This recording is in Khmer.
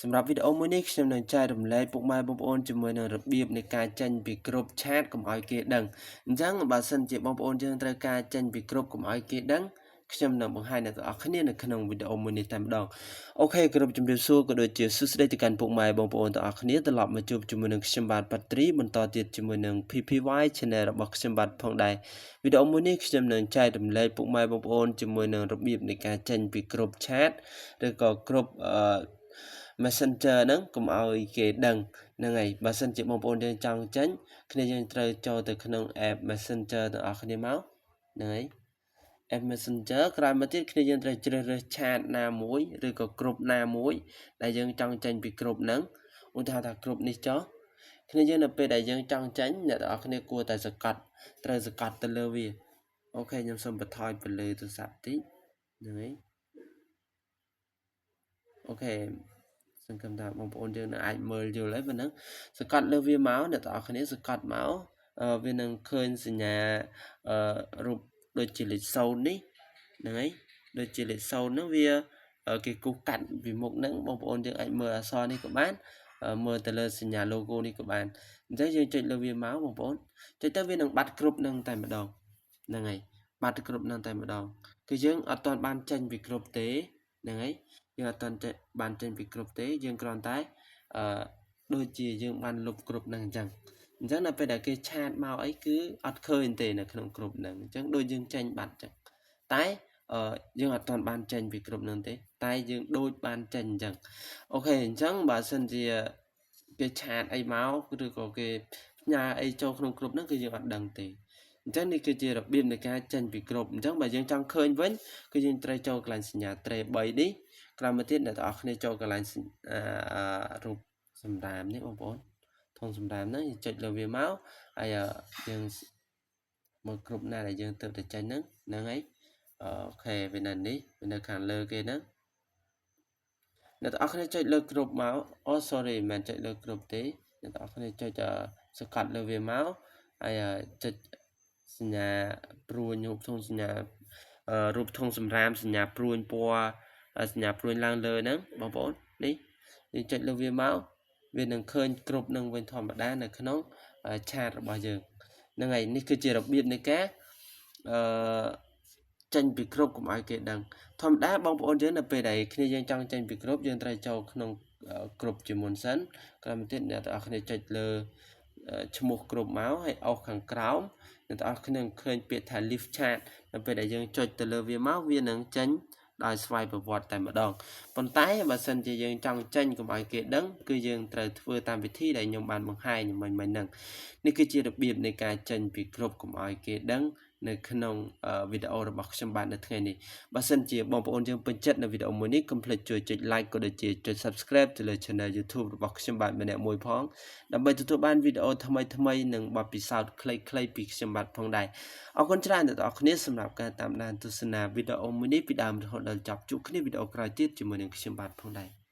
សម្រាប់វីដេអូមួយនេះខ្ញុំនឹងចែករំលែកពុកម៉ែបងប្អូនជាមួយនឹងរបៀបនៃការចេញពីក្រុមឆាតកុំឲ្យគេដឹងអញ្ចឹងបើសិនជាបងប្អូនយើងត្រូវការចេញពីក្រុមកុំឲ្យគេដឹងខ្ញុំនឹងបង្ហាញអ្នកទាំងអស់គ្នានៅក្នុងវីដេអូមួយនេះតែម្ដងអូខេគ្រប់ជំរាបសួរក៏ដូចជាសួស្តីទៅកាន់ពុកម៉ែបងប្អូនទាំងអស់គ្នាត្រឡប់មកជួបជាមួយនឹងខ្ញុំបាទប៉ាត្រីបន្តទៀតជាមួយនឹង PPY Channel របស់ខ្ញុំបាទផងដែរវីដេអូមួយនេះខ្ញុំនឹងចែករំលែកពុកម៉ែបងប្អូនជាមួយនឹងរបៀបនៃការចេញពីក្រុមឆាតឬក៏ក្រុមMessenger ហ្នឹងកុំឲ្យគេដឹងហ្នឹងហើយបើសិនជាបងប្អូនយើងចង់ចេញគ្នាយើងត្រូវចូលទៅក្នុង app Messenger ទាំងអស់គ្នាមកហ្នឹងហើយ app Messenger ក្រោយមកទៀតគ្នាយើងត្រូវជ្រើសរើសឆាតណាមួយឬក៏ក្រុមណាមួយដែលយើងចង់ចេញពីក្រុមហ្នឹងឧទាហរណ៍ថាក្រុមនេះចុះគ្នាយើងនៅពេលដែលយើងចង់ចេញអ្នកទាំងអស់គ្នាគួរតែត្រូវសកត់ទៅលើវាអូខេខ្ញុំសូមបន្ថយពន្លឺទូរស័ព្ទតិចហ្នឹងហើយអូខេសង្ឃឹមថាបងប្អូនយើងនឹងអាចមើលយល់ហើយប៉ុណ្ណឹងសកត់លើវាមកអ្នកទាំងអស់គ្នាសកត់មកវានឹងឃើញសញ្ញារូបដូចជាលេខ0នេះហ្នឹងហើយដូចជាលេខ0ហ្នឹងវាគេគូសកាត់ពីមុខហ្នឹងបងប្អូនយើងអាចមើលអក្សរនេះក៏បានមើលទៅលើសញ្ញា logo នេះក៏បានអញ្ចឹងយើងចុចលើវាមកបងប្អូនចុចទៅវានឹងបាត់គ្រប់នឹងតែម្ដងហ្នឹងហើយបាត់គ្រប់នឹងតែម្ដងគឺយើងអត់ទាន់បានចេញពីគ្រប់ទេហ្នឹងហើយយើងអត់ទាន់បានចេញពីគ្រប់ទេយើងគ្រាន់តែដូចជាយើងបានលុបគ្រប់នឹងអញ្ចឹងនៅពេលដែលគេឆាតមកអីគឺអត់ឃើញទេនៅក្នុងគ្រប់នឹងអញ្ចឹងដូចយើងចេញបាត់អញ្ចឹងតែយើងអត់ទាន់បានចេញពីគ្រប់នឹងទេតែយើងដូចបានចេញអញ្ចឹងអូខេអញ្ចឹងបើសិនជាគេឆាតអីមកឬក៏គេផ្ញើអីចូលក្នុងគ្រប់នឹងគឺយើងអត់ដឹងទេអញ្ចឹងនេះគឺជារបៀបនៃការចេញពីក្រុមអញ្ចឹងបើយើងចង់ឃើញវិញគឺយើងត្រូវចូលកន្លែងសញ្ញា tray 3នេះក្រោយមកទៀតអ្នកទាំងអស់គ្នាចូលកន្លែងរូបសម្រាមនេះបងប្អូនធុងសម្រាមហ្នឹងយើងចុចលើវាមកហើយយើងមើលគ្រប់ណាដែលយើងទៅតែចេញហ្នឹងហើយអូខេវានៅខាងលើគេហ្នឹងអ្នកទាំងអស់គ្នាចុចលើគ្រប់មកអូ sorry មិនមែនចុចលើគ្រប់ទេអ្នកទាំងអស់គ្នាចុចសកាត់លើវាមកហើយចុចសញ្ញាព្រួញរូបធុងសញ្ញារូបធុងសម្រាមសញ្ញាព្រួញពណ៌សញ្ញាព្រួញឡើងលើហ្នឹងបងប្អូននេះយើងចុចលើវាមកវានឹងឃើញគ្រប់នឹងវិញធម្មតានៅក្នុងឆាតរបស់យើងហ្នឹងហើយនេះគឺជារបៀបនៃការចេញពីគ្រប់កុំឲ្យគេដឹងធម្មតាបងប្អូនយើងនៅពេលដែលគ្នាយើងចង់ចេញពីគ្រប់យើងត្រូវចូលក្នុងគ្រប់ជាមុនសិនក្រោយមកទៀតអ្នកទាំងអស់គ្នាចុចលើឈ្មោះគ្រប់មកហើយអុសខាងក្រោមអ្នកទាំងអស់គ្នាឃើញពាក្យថា live chat នៅពេលដែលយើងចុចទៅលើវាមកវានឹងចេញដោយស្វ័យប្រវត្តិតែម្ដងប៉ុន្តែបើសិនជាយើងចង់ចេញកុំឲ្យគេដឹងគឺយើងត្រូវធ្វើតាមវិធីដែលខ្ញុំបានបង្ហាញមិញហ្នឹងនេះគឺជារបៀបនៃការចេញពីគ្រប់កុំឲ្យគេដឹងនៅក្នុងវីដេអូរបស់ខ្ញុំបាទនៅថ្ងៃនេះបើសិនជាបងប្អូនយើងពេញចិត្តនៅវីដេអូមួយនេះកុំភ្លេចជួយចុច like ក៏ដូចជាចុច subscribe ទៅលើ channel YouTube របស់ខ្ញុំបាទម្នាក់មួយផងដើម្បីទទួលបានវីដេអូថ្មីៗនិងបទពិសោធន៍ខ្លីៗពីខ្ញុំបាទផងដែរអរគុណច្រើនដល់អ្នកគ្នាសម្រាប់ការតាមដានទស្សនាវីដេអូមួយនេះពីដើមរហូតដល់ចប់ជួបគ្នាវីដេអូក្រោយទៀតជាមួយនឹងខ្ញុំបាទផងដែរ